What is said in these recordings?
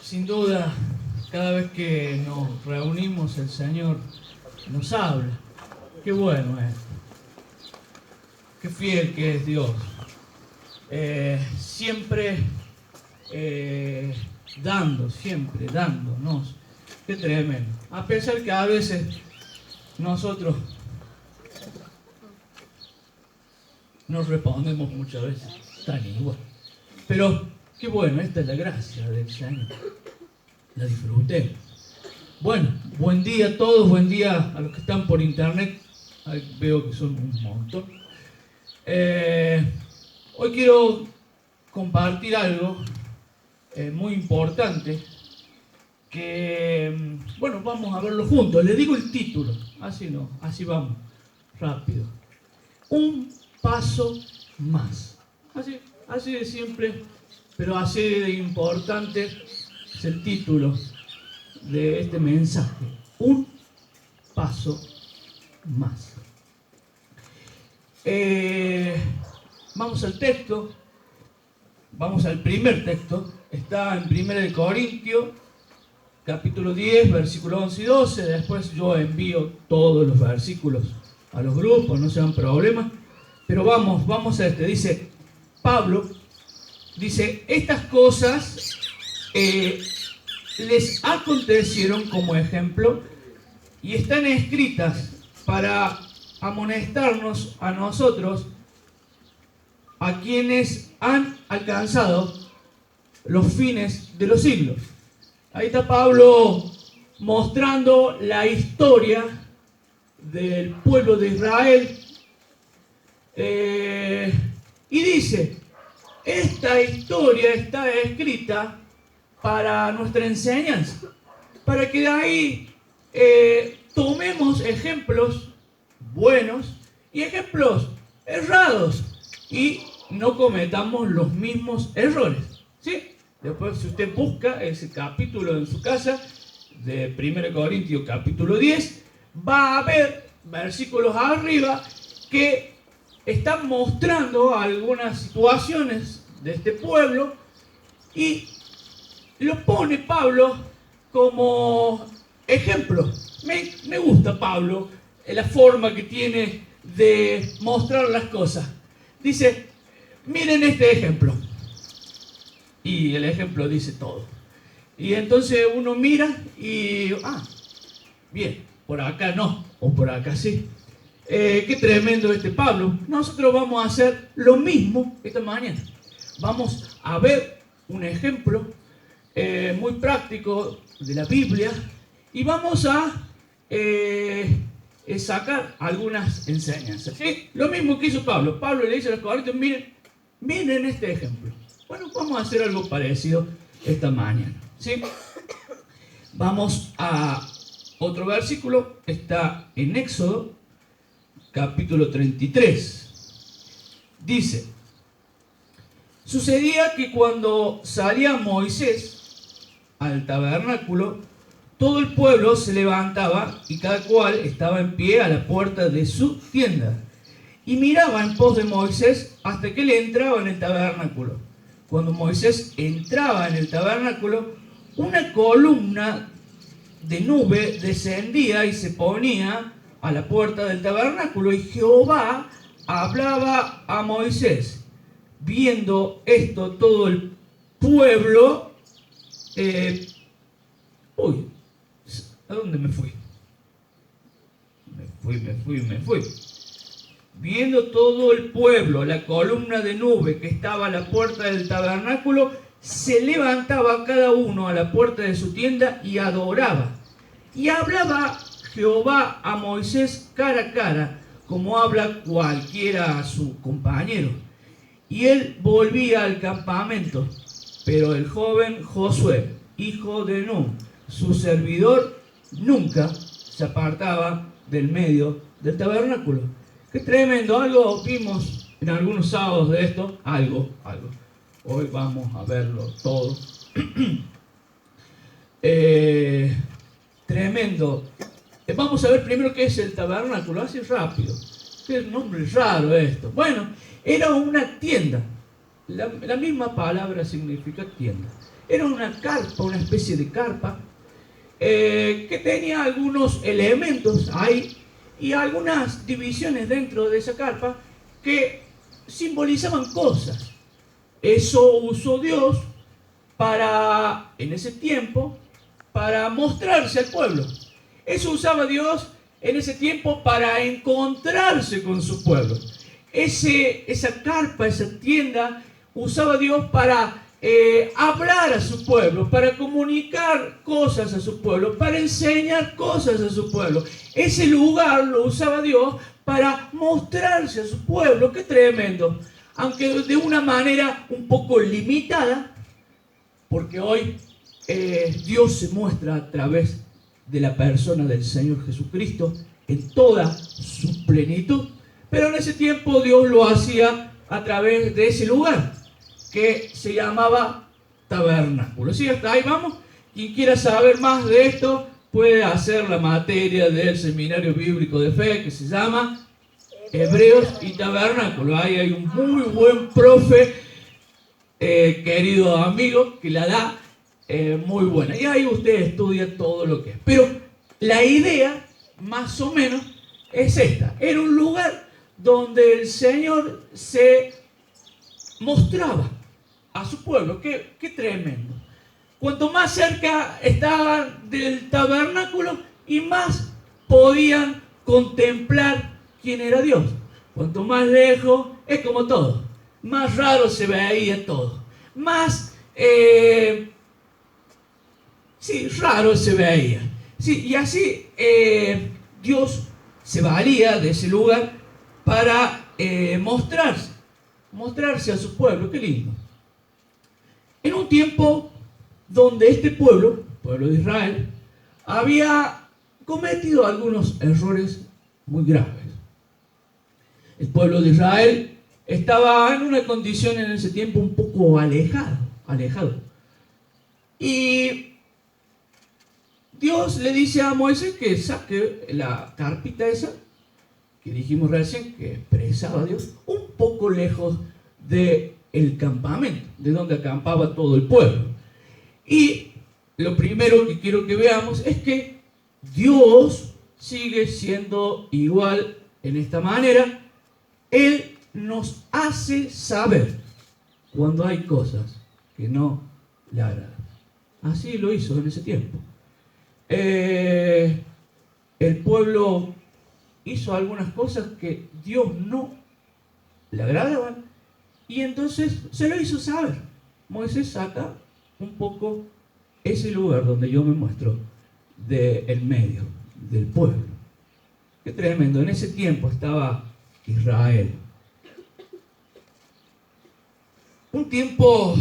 Sin duda, cada vez que nos reunimos, el Señor nos habla. Qué bueno es, qué fiel que es Dios. Siempre siempre dándonos. Qué tremendo. A pesar que a veces nosotros nos respondemos muchas veces tan igual. Pero qué bueno, esta es la gracia del Señor. La disfrutemos. Bueno, buen día a todos, buen día a los que están por internet. Ahí veo que son un montón. Hoy quiero compartir algo muy importante que, bueno, vamos a verlo juntos. Les digo el título, así vamos, rápido. Un paso más. Así de simple, pero así de importante es el título de este mensaje. Un paso más. Vamos al texto. Vamos al primer texto. Está en 1 Corintios, capítulo 10, versículos 11 y 12. Después yo envío todos los versículos a los grupos, no sean problemas. Pero vamos a este. Dice Pablo, estas cosas les acontecieron como ejemplo y están escritas para amonestarnos a nosotros, a quienes han alcanzado los fines de los siglos. Ahí está Pablo mostrando la historia del pueblo de Israel. Y dice, esta historia está escrita para nuestra enseñanza, para que de ahí tomemos ejemplos buenos y ejemplos errados y no cometamos los mismos errores, ¿sí? Después, si usted busca ese capítulo en su casa, de 1 Corintios capítulo 10, va a ver versículos arriba que están mostrando algunas situaciones de este pueblo y lo pone Pablo como ejemplo. Me gusta Pablo, la forma que tiene de mostrar las cosas. Dice, miren este ejemplo. Y el ejemplo dice todo. Y entonces uno mira y, bien, por acá no, o por acá sí. Qué tremendo este Pablo. Nosotros vamos a hacer lo mismo esta mañana. Vamos a ver un ejemplo muy práctico de la Biblia y vamos a sacar algunas enseñanzas, ¿sí? Lo mismo que hizo Pablo. Pablo le dice a los corintios, miren este ejemplo. Bueno, vamos a hacer algo parecido esta mañana, ¿sí? Vamos a otro versículo. Está en Éxodo capítulo 33. Dice, sucedía que cuando salía Moisés al tabernáculo, todo el pueblo se levantaba y cada cual estaba en pie a la puerta de su tienda y miraba en pos de Moisés hasta que él entraba en el tabernáculo. Cuando Moisés entraba en el tabernáculo, una columna de nube descendía y se ponía a la puerta del tabernáculo y Jehová hablaba a Moisés. Viendo esto todo el pueblo, ¿a dónde me fui? Me fui. Viendo todo el pueblo la columna de nube que estaba a la puerta del tabernáculo, se levantaba cada uno a la puerta de su tienda y adoraba. Y hablaba Jehová a Moisés cara a cara, como habla cualquiera a su compañero. Y él volvía al campamento, pero el joven Josué, hijo de Nun, su servidor, nunca se apartaba del medio del tabernáculo. Qué tremendo, algo vimos en algunos sábados de esto, algo. Hoy vamos a verlo todo. Tremendo. Vamos a ver primero qué es el tabernáculo, así rápido. Qué nombre raro esto. Bueno, era una tienda. La misma palabra significa tienda. Era una carpa, una especie de carpa, que tenía algunos elementos ahí y algunas divisiones dentro de esa carpa que simbolizaban cosas. Eso usó Dios en ese tiempo, para mostrarse al pueblo. Eso usaba Dios en ese tiempo para encontrarse con su pueblo. Esa carpa, esa tienda, usaba Dios para hablar a su pueblo, para comunicar cosas a su pueblo, para enseñar cosas a su pueblo. Ese lugar lo usaba Dios para mostrarse a su pueblo. ¡Qué tremendo! Aunque de una manera un poco limitada, porque hoy Dios se muestra a través de la persona del Señor Jesucristo en toda su plenitud. Pero en ese tiempo Dios lo hacía a través de ese lugar que se llamaba tabernáculo. ¿Sí? Hasta ahí vamos. Quien quiera saber más de esto puede hacer la materia del seminario bíblico de fe que se llama Hebreos y Tabernáculo. Ahí hay un muy buen profe, querido amigo, que la da muy buena. Y ahí usted estudia todo lo que es. Pero la idea, más o menos, es esta. Era un lugar donde el Señor se mostraba a su pueblo. Qué tremendo. Cuanto más cerca estaban del tabernáculo y más podían contemplar quién era Dios. Cuanto más lejos, es como todo. Más raro se veía todo. Más, raro se veía. Sí, y así Dios se valía de ese lugar para mostrarse a su pueblo. Qué lindo. En un tiempo donde este pueblo de Israel, había cometido algunos errores muy graves. El pueblo de Israel estaba en una condición en ese tiempo un poco alejado. Y Dios le dice a Moisés que saque la carpita esa, que dijimos recién, que expresaba a Dios, un poco lejos del campamento, de donde acampaba todo el pueblo. Y lo primero que quiero que veamos es que Dios sigue siendo igual en esta manera. Él nos hace saber cuando hay cosas que no le agradan. Así lo hizo en ese tiempo. El pueblo hizo algunas cosas que Dios no le agradaban y entonces se lo hizo saber. Moisés saca un poco ese lugar donde yo me muestro del medio del pueblo. Qué tremendo. En ese tiempo estaba Israel. Un tiempo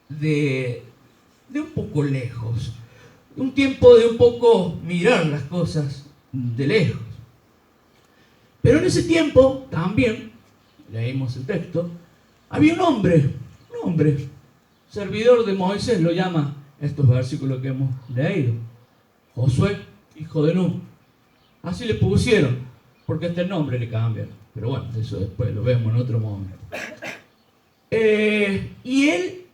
de un poco lejos. Un tiempo de un poco mirar las cosas de lejos. Pero en ese tiempo también, leímos el texto, había un hombre, servidor de Moisés, lo llama estos versículos que hemos leído, Josué, hijo de Nun. Así le pusieron, porque este nombre le cambiaron. Pero bueno, eso después lo vemos en otro momento. Y él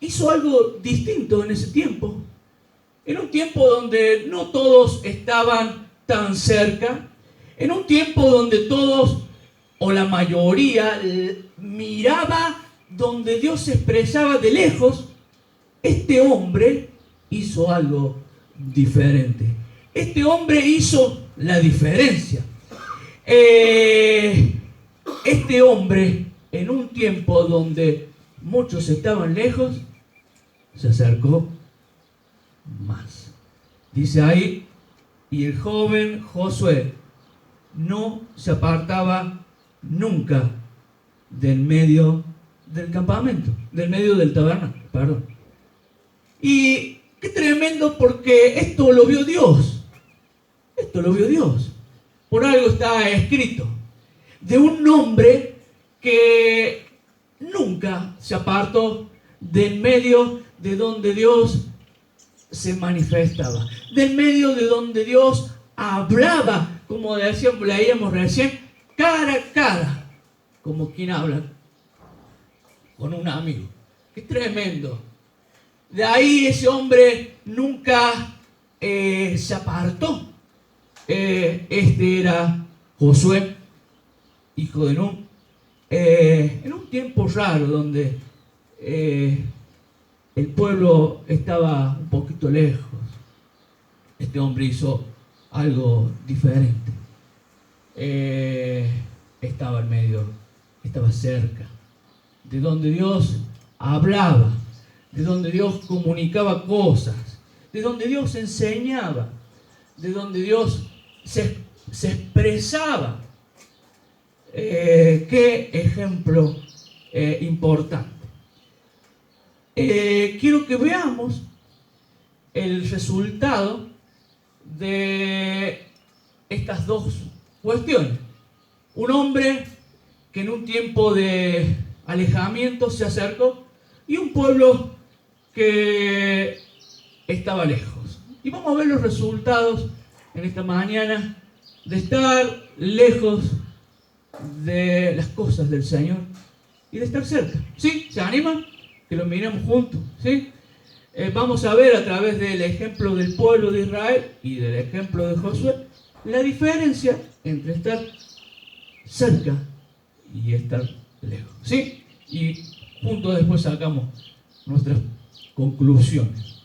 hizo algo distinto en ese tiempo. En un tiempo donde no todos estaban tan cerca, en un tiempo donde todos, o la mayoría, miraba donde Dios se expresaba de lejos, este hombre hizo algo diferente. Este hombre hizo la diferencia. Este hombre, en un tiempo donde muchos estaban lejos, se acercó más. Dice ahí, y el joven Josué no se apartaba nunca del medio del campamento, del medio del tabernáculo, perdón. Y qué tremendo, porque esto lo vio Dios. Esto lo vio Dios. Por algo está escrito. De un hombre que nunca se apartó del medio de donde Dios se manifestaba. Del medio de donde Dios hablaba, como leíamos recién, cara a cara, como quien habla con un amigo. ¡Qué tremendo! De ahí ese hombre nunca se apartó. Este era Josué, hijo de Nun, en un tiempo raro donde el pueblo estaba un poquito lejos. Este hombre hizo algo diferente. Estaba en medio, estaba cerca, de donde Dios hablaba, de donde Dios comunicaba cosas, de donde Dios enseñaba, de donde Dios se expresaba. Qué ejemplo importante. Quiero que veamos el resultado de estas dos cuestiones. Un hombre que en un tiempo de alejamiento se acercó y un pueblo que estaba lejos. Y vamos a ver los resultados en esta mañana de estar lejos de las cosas del Señor y de estar cerca. ¿Sí? ¿Se animan? Que lo miremos juntos. ¿Sí? Vamos a ver a través del ejemplo del pueblo de Israel y del ejemplo de Josué la diferencia entre estar cerca y estar lejos. ¿Sí? Y juntos después sacamos nuestras conclusiones.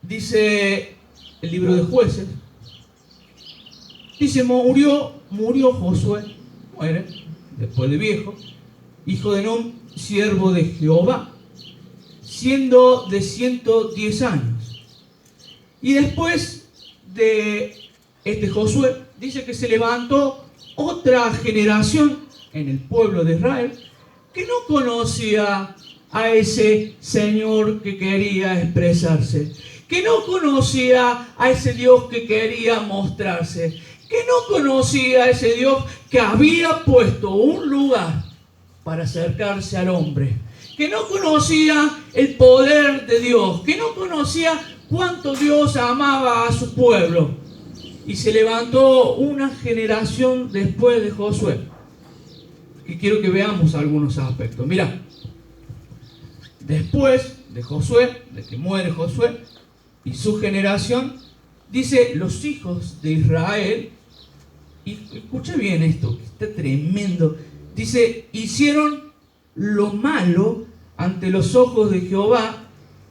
Dice el libro de Jueces, dice, murió Josué, muere, después de viejo, hijo de Nun, siervo de Jehová, siendo de 110 años. Y después de este Josué, dice que se levantó otra generación en el pueblo de Israel que no conocía a ese Señor que quería expresarse, que no conocía a ese Dios que quería mostrarse, que no conocía a ese Dios que había puesto un lugar para acercarse al hombre, que no conocía el poder de Dios, que no conocía cuánto Dios amaba a su pueblo. Y se levantó una generación después de Josué. Y quiero que veamos algunos aspectos. Mirá, después de Josué, de que muere Josué y su generación, dice los hijos de Israel, y escucha bien esto, que está tremendo, dice, hicieron lo malo ante los ojos de Jehová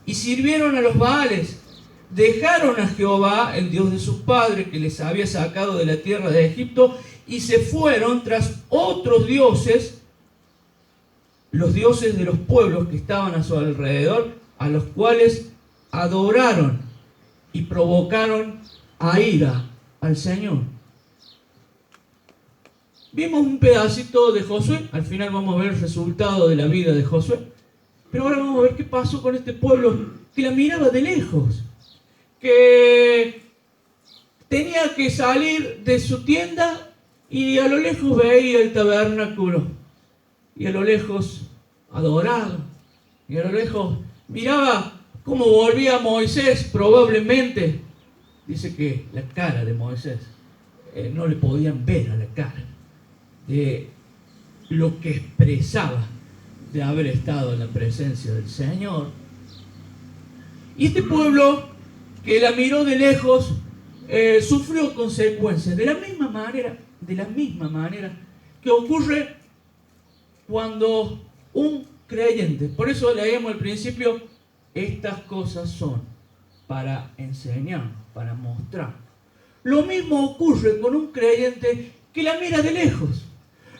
y sirvieron a los Baales. Dejaron a Jehová, el Dios de sus padres, que les había sacado de la tierra de Egipto, y se fueron tras otros dioses, los dioses de los pueblos que estaban a su alrededor, a los cuales adoraron y provocaron a ira al Señor. Vimos un pedacito de Josué, al final vamos a ver el resultado de la vida de Josué, pero ahora vamos a ver qué pasó con este pueblo que la miraba de lejos, que tenía que salir de su tienda y a lo lejos veía el tabernáculo, y a lo lejos adoraba, y a lo lejos miraba cómo volvía Moisés, probablemente, dice que la cara de Moisés, no le podían ver a la cara, de lo que expresaba de haber estado en la presencia del Señor. Y este pueblo que la miró de lejos sufrió consecuencias de la misma manera que ocurre cuando un creyente, por eso leíamos al principio, estas cosas son para enseñar, para mostrar. Lo mismo ocurre con un creyente que la mira de lejos.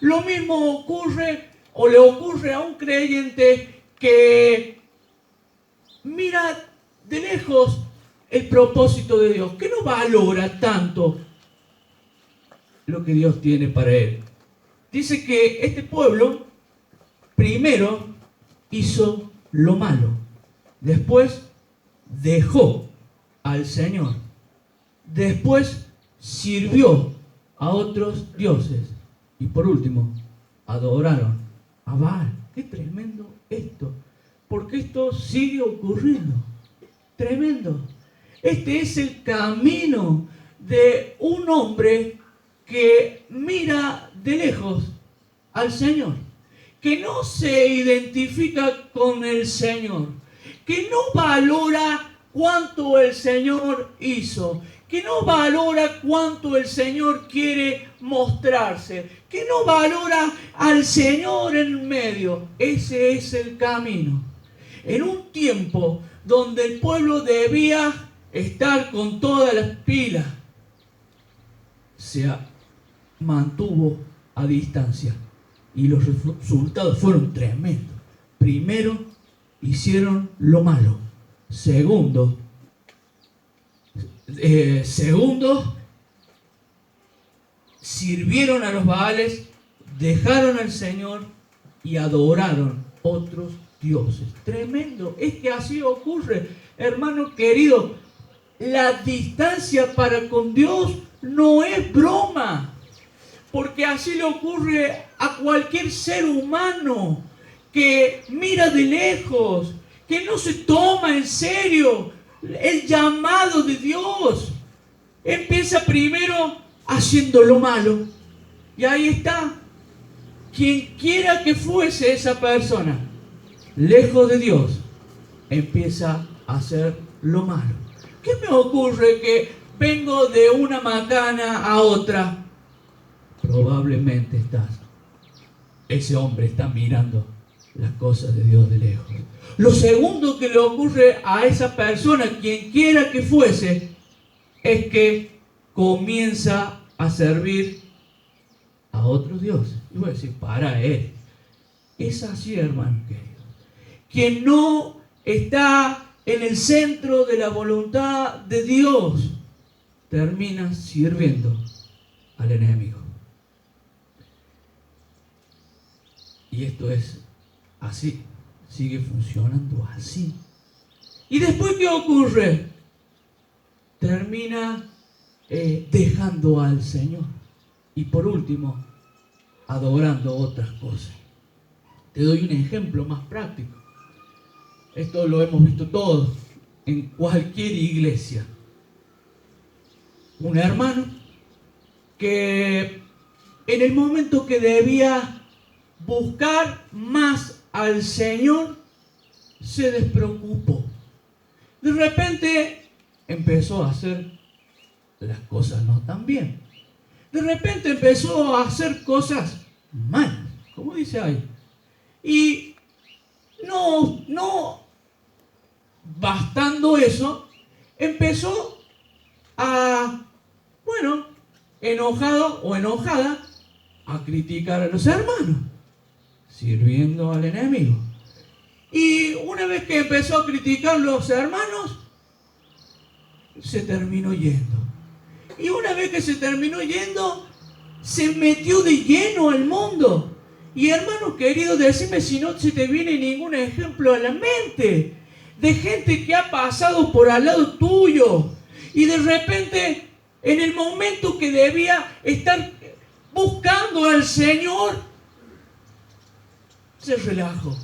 Lo mismo ocurre o le ocurre a un creyente que mira de lejos el propósito de Dios, que no valora tanto lo que Dios tiene para él. Dice que este pueblo primero hizo lo malo, después dejó al Señor, después sirvió a otros dioses y por último adoraron a Baal. Qué tremendo esto, porque esto sigue ocurriendo. Tremendo. Este es el camino de un hombre que mira de lejos al Señor, que no se identifica con el Señor, que no valora cuánto el Señor hizo, que no valora cuánto el Señor quiere mostrarse, que no valora al Señor en medio. Ese es el camino. En un tiempo donde el pueblo debía estar con todas las pilas, se mantuvo a distancia y los resultados fueron tremendos. Primero, hicieron lo malo. Segundo, sirvieron a los Baales, dejaron al Señor y adoraron otros dioses. Tremendo. Es que así ocurre, hermano querido. La distancia para con Dios no es broma, porque así le ocurre a cualquier ser humano que mira de lejos, que no se toma en serio el llamado de Dios. Empieza primero haciendo lo malo, y ahí está. Quien quiera que fuese esa persona, lejos de Dios, empieza a hacer lo malo. ¿Qué me ocurre que vengo de una macana a otra? Probablemente ese hombre está mirando las cosas de Dios de lejos. Lo segundo que le ocurre a esa persona, quien quiera que fuese, es que comienza a servir a otros dioses. Y voy a decir, para él. Es así, hermano querido. Quien no está en el centro de la voluntad de Dios, termina sirviendo al enemigo. Y esto es así, sigue funcionando así. ¿Y después qué ocurre? Termina dejando al Señor. Y por último, adorando otras cosas. Te doy un ejemplo más práctico. Esto lo hemos visto todos en cualquier iglesia. Un hermano que en el momento que debía buscar más al Señor, se despreocupó. De repente empezó a hacer las cosas no tan bien. De repente empezó a hacer cosas malas, como dice ahí. Y no bastando eso, empezó a, enojado o enojada, a criticar a los hermanos, sirviendo al enemigo. Y una vez que empezó a criticar a los hermanos, se terminó yendo. Y una vez que se terminó yendo, se metió de lleno al mundo. Y hermano querido, decime si no se te viene ningún ejemplo a la mente de gente que ha pasado por al lado tuyo y de repente en el momento que debía estar buscando al Señor, se relajó.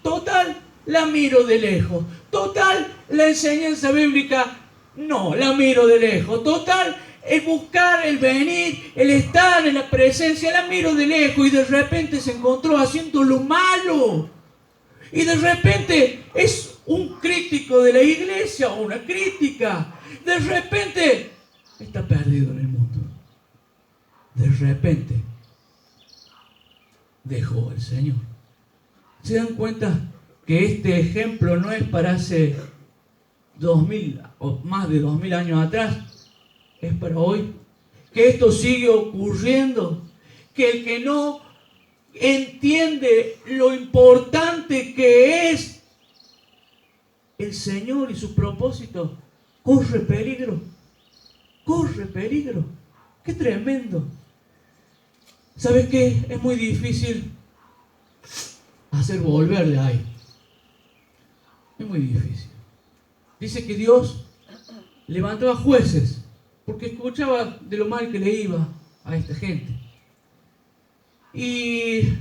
Total, la miro de lejos. Total, la enseñanza bíblica, no, la miro de lejos. Total, el buscar, el venir, el estar en la presencia, la miro de lejos, y de repente se encontró haciendo lo malo. Y de repente es un crítico de la iglesia o una crítica. De repente está perdido en el mundo. De repente dejó al Señor. ¿Se dan cuenta que este ejemplo no es para hace 2000 o más de 2000 años atrás? Es para hoy. Que esto sigue ocurriendo. Que el que no entiende lo importante que es el Señor y su propósito, corre peligro. Corre peligro. ¡Qué tremendo! ¿Sabes qué? Es muy difícil hacer volver de ahí. Es muy difícil. Dice que Dios levantaba jueces porque escuchaba de lo mal que le iba a esta gente. Y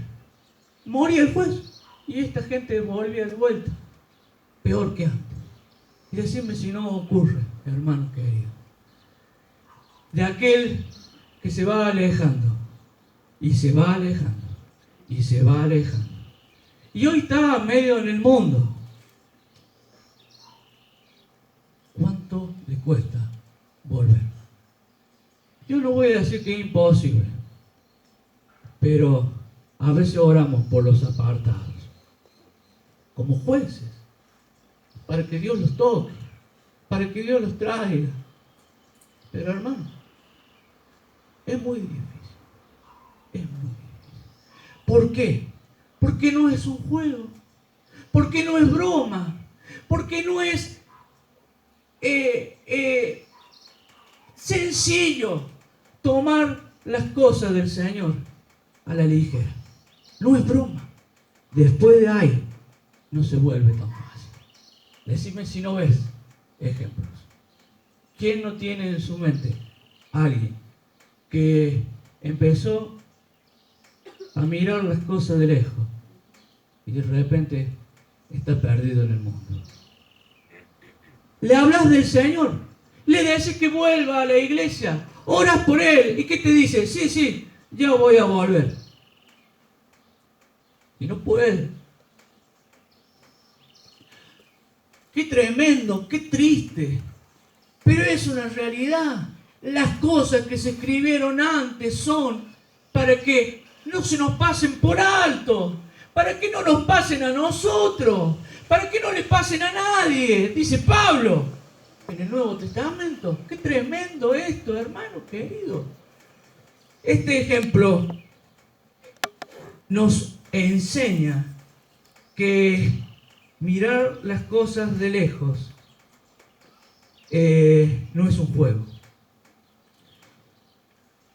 moría el juez y esta gente volvía de vuelta, peor que antes. Y decime si no ocurre, hermano querido, de aquel que se va alejando y se va alejando y se va alejando y hoy está medio en el mundo. ¿Cuánto le cuesta volver? Yo no voy a decir que es imposible, pero a veces oramos por los apartados, como jueces, para que Dios los toque, para que Dios los traiga. Pero hermano, es muy difícil, es muy difícil. ¿Por qué? Porque no es un juego, porque no es broma, porque no es sencillo tomar las cosas del Señor a la ligera. No es broma. Después de ahí, no se vuelve tan fácil. Decime si no ves ejemplos. ¿Quién no tiene en su mente alguien que empezó a mirar las cosas de lejos y de repente está perdido en el mundo? Le hablas del Señor, le dices que vuelva a la iglesia, oras por él, ¿y qué te dice? Sí, yo voy a volver. Y no puede. Qué tremendo, qué triste. Pero es una realidad. Las cosas que se escribieron antes son para que no se nos pasen por alto, para que no nos pasen a nosotros, para que no le pasen a nadie, dice Pablo en el Nuevo Testamento. Qué tremendo esto, hermano querido. Este ejemplo nos enseña que mirar las cosas de lejos no es un juego.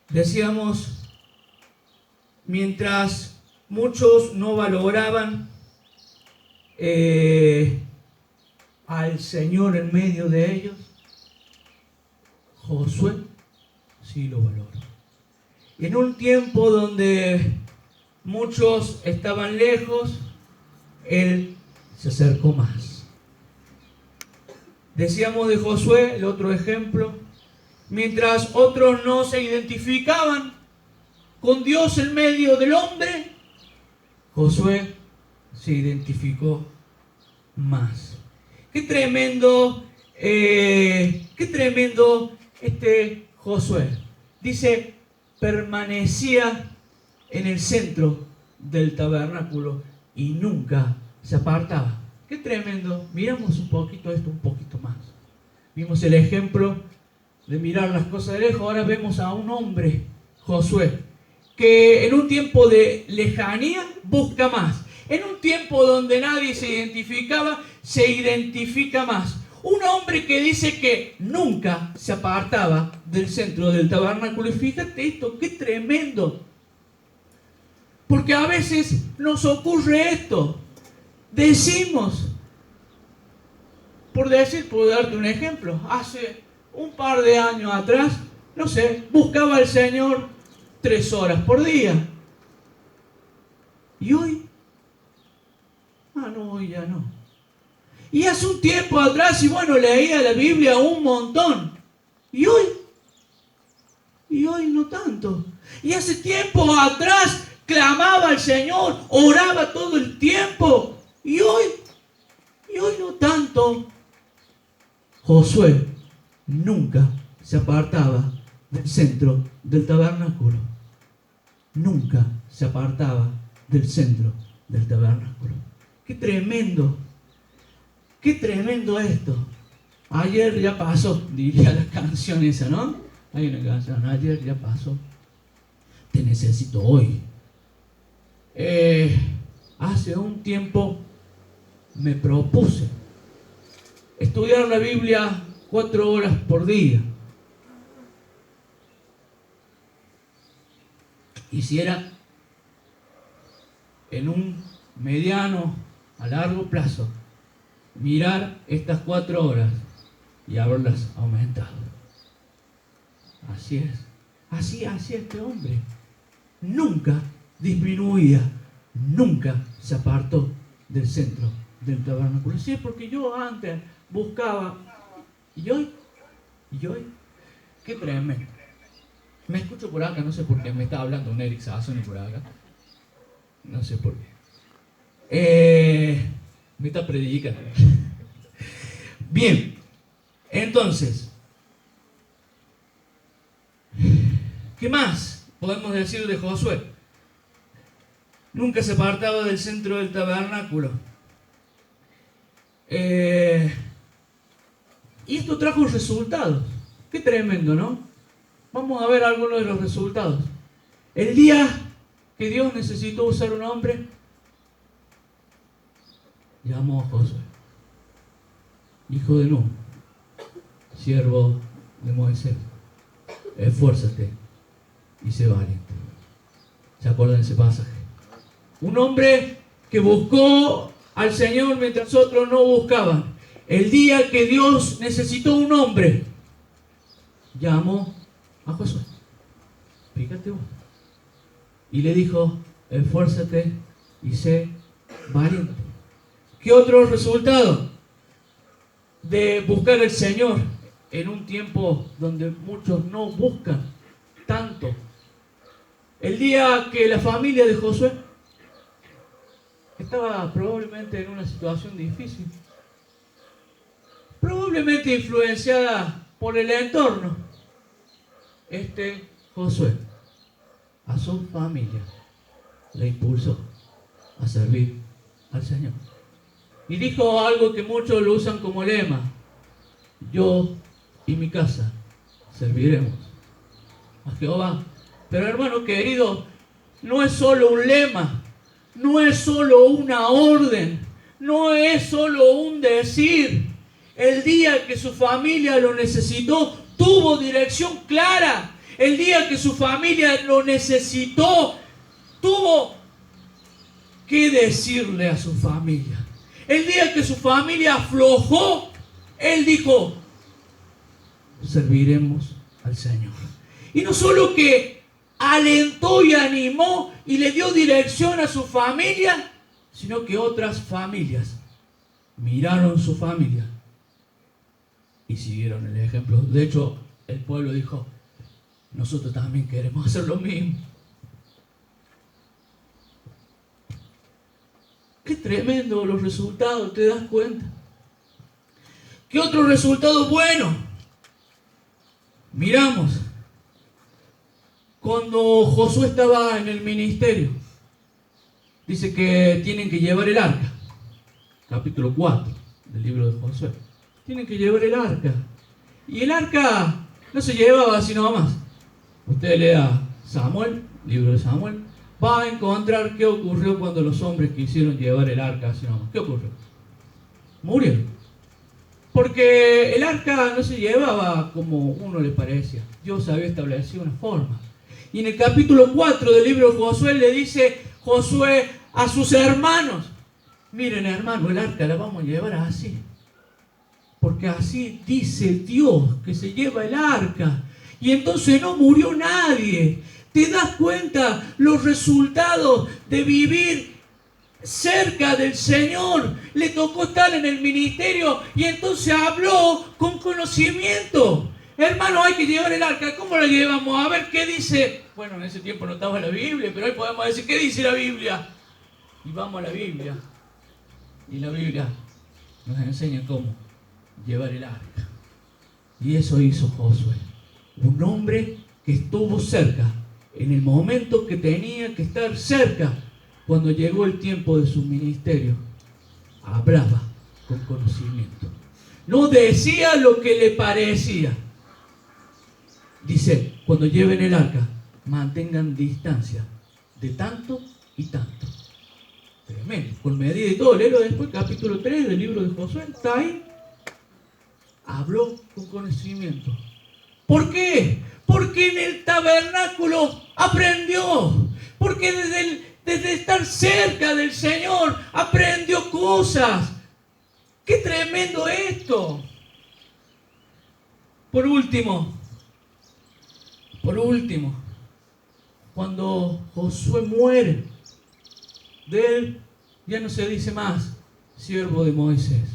Decíamos, mientras muchos no valoraban al Señor en medio de ellos, Josué sí lo valoró. En un tiempo donde muchos estaban lejos, él se acercó más. Decíamos de Josué, el otro ejemplo, mientras otros no se identificaban con Dios en medio del hombre, Josué se identificó más. Qué tremendo este Josué. Dice, permanecía en el centro del tabernáculo y nunca se apartaba. Qué tremendo. Miramos un poquito esto, un poquito más. Vimos el ejemplo de mirar las cosas de lejos. Ahora vemos a un hombre, Josué, que en un tiempo de lejanía busca más. En un tiempo donde nadie se identificaba, se identifica más. Un hombre que dice que nunca se apartaba del centro del tabernáculo. Y fíjate esto, qué tremendo. Porque a veces nos ocurre esto. Decimos, por darte un ejemplo, hace un par de años atrás, no sé, buscaba al Señor 3 horas por día. ¿Y hoy? No, hoy ya no. Y hace un tiempo atrás, y bueno, leía la Biblia un montón. ¿Y hoy? Y hoy no tanto. Y hace tiempo atrás clamaba al Señor, oraba todo el tiempo. Y hoy no tanto. Josué nunca se apartaba del centro del tabernáculo. Nunca se apartaba del centro del tabernáculo. Qué tremendo esto. Ayer ya pasó, diría la canción esa, ¿no? Hay una canción, ayer ya pasó. Te necesito hoy. Hace un tiempo me propuse estudiar la Biblia 4 horas por día. Quisiera en un mediano a largo plazo mirar estas 4 horas y haberlas aumentado. Así es. Así este hombre. Nunca disminuía, nunca se apartó del centro del tabernáculo. Sí, porque yo antes buscaba. ¿Y hoy? Qué tremendo. Me escucho por acá, no sé por qué. Me está hablando un Eric Sassoni por acá. No sé por qué. Me está predicando. Bien, entonces, ¿qué más podemos decir de Josué? Nunca se apartaba del centro del tabernáculo. Y esto trajo resultados. Qué tremendo, ¿no? Vamos a ver algunos de los resultados. El día que Dios necesitó usar un hombre, llamó a Josué, hijo de Nun, siervo de Moisés. Esfuérzate y sé valiente. ¿Se acuerdan de ese pasaje? Un hombre que buscó al Señor mientras otros no buscaban. El día que Dios necesitó un hombre, llamó a Josué. Fíjate vos. Y le dijo, esfuérzate y sé valiente. ¿Qué otro resultado de buscar al Señor en un tiempo donde muchos no buscan tanto? El día que la familia de Josué estaba probablemente en una situación difícil, probablemente influenciada por el entorno, Josué a su familia le impulsó a servir al Señor. Y dijo algo que muchos lo usan como lema: yo y mi casa serviremos a Jehová. Pero hermano querido, no es solo un lema, no es solo una orden, no es solo un decir. El día que su familia lo necesitó, tuvo dirección clara. El día que su familia lo necesitó, tuvo que decirle a su familia. El día que su familia aflojó, él dijo, serviremos al Señor. Y no solo que alentó y animó y le dio dirección a su familia, sino que otras familias miraron su familia y siguieron el ejemplo. De hecho, el pueblo dijo, nosotros también queremos hacer lo mismo. Qué tremendo los resultados, ¿te das cuenta? ¿Qué otro resultado bueno? Miramos, cuando Josué estaba en el ministerio, dice que tienen que llevar el arca. Capítulo 4 del libro de Josué. Tienen que llevar el arca. Y el arca no se llevaba así nomás. Usted lea Samuel, libro de Samuel, va a encontrar qué ocurrió cuando los hombres quisieron llevar el arca así nomás. ¿Qué ocurrió? Murieron. Porque el arca no se llevaba como uno le parecía. Dios había establecido una forma. Y en el capítulo 4 del libro de Josué le dice Josué a sus hermanos, miren hermano, el arca la vamos a llevar así. Porque así dice Dios que se lleva el arca. Y entonces no murió nadie. ¿Te das cuenta los resultados de vivir cerca del Señor? Le tocó estar en el ministerio y entonces habló con conocimiento. Hermano, hay que llevar el arca. ¿Cómo la llevamos? A ver qué dice. Bueno, en ese tiempo no estaba la Biblia, pero hoy podemos decir, ¿qué dice la Biblia? Y vamos a la Biblia. Y la Biblia nos enseña cómo llevar el arca. Y eso hizo Josué. Un hombre que estuvo cerca, en el momento que tenía que estar cerca, cuando llegó el tiempo de su ministerio, hablaba con conocimiento. No decía lo que le parecía. Dice, cuando lleven el arca, mantengan distancia de tanto y tanto. Tremendo, con medida y todo. Léelo después, capítulo 3 del libro de Josué, está ahí. Habló con conocimiento. ¿Por qué? Porque en el tabernáculo aprendió. Porque desde estar cerca del Señor aprendió cosas. ¡Qué tremendo esto! Por último, cuando Josué muere, de él ya no se dice más siervo de Moisés.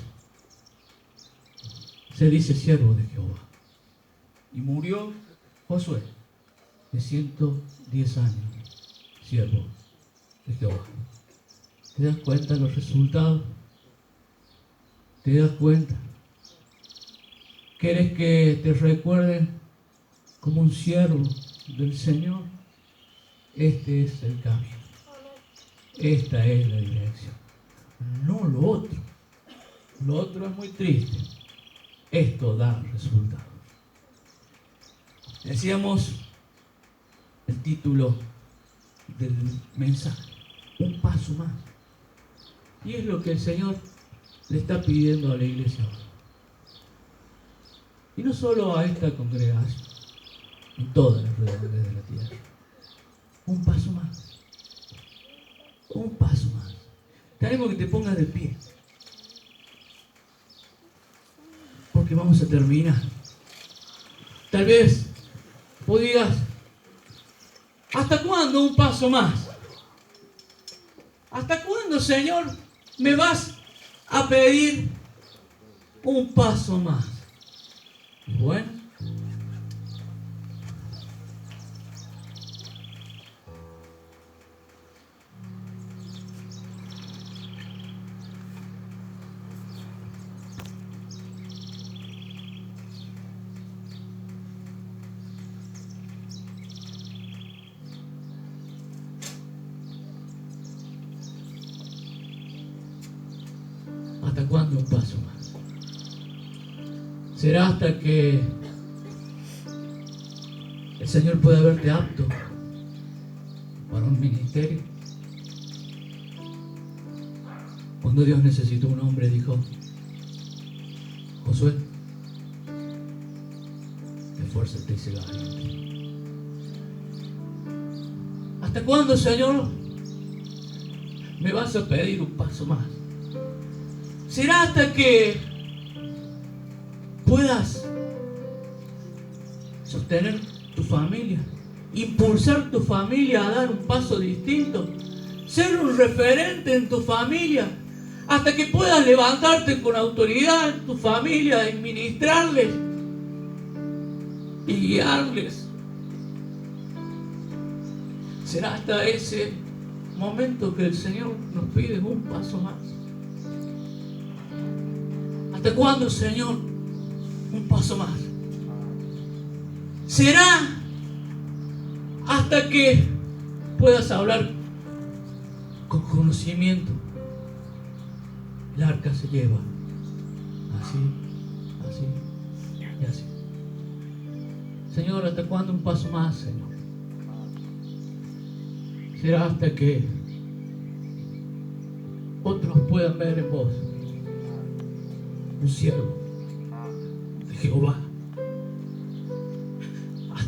Se dice siervo de Jehová. Y murió Josué de 110 años, siervo de Jehová. ¿Te das cuenta de los resultados? ¿Te das cuenta? ¿Quieres que te recuerden como un siervo del Señor? Este es el camino. Esta es la dirección. No lo otro. Lo otro es muy triste. Esto da resultados. Decíamos el título del mensaje. Un paso más. Y es lo que el Señor le está pidiendo a la iglesia. Y no solo a esta congregación, en todas las redondelas de la tierra. Un paso más. Un paso más. Te animo que te pongas de pie. Porque vamos a terminar. Tal vez vos digas, ¿hasta cuándo un paso más? ¿Hasta cuándo, Señor, me vas a pedir un paso más? Bueno, ¿hasta cuándo un paso más? ¿Será hasta que el Señor pueda verte apto para un ministerio? Cuando Dios necesitó un hombre, dijo, Josué, esfuérzate y sé valiente. ¿Hasta cuándo, Señor, me vas a pedir un paso más? ¿Será hasta que puedas sostener tu familia, impulsar tu familia a dar un paso distinto, ser un referente en tu familia, hasta que puedas levantarte con autoridad en tu familia y ministrarles y guiarles? Será hasta ese momento que el Señor nos pide un paso más. ¿Hasta cuándo, Señor? Un paso más. Será hasta que puedas hablar con conocimiento. El arca se lleva así, así y así. Señor, ¿hasta cuándo un paso más, Señor? Será hasta que otros puedan ver en vos un siervo de Jehová.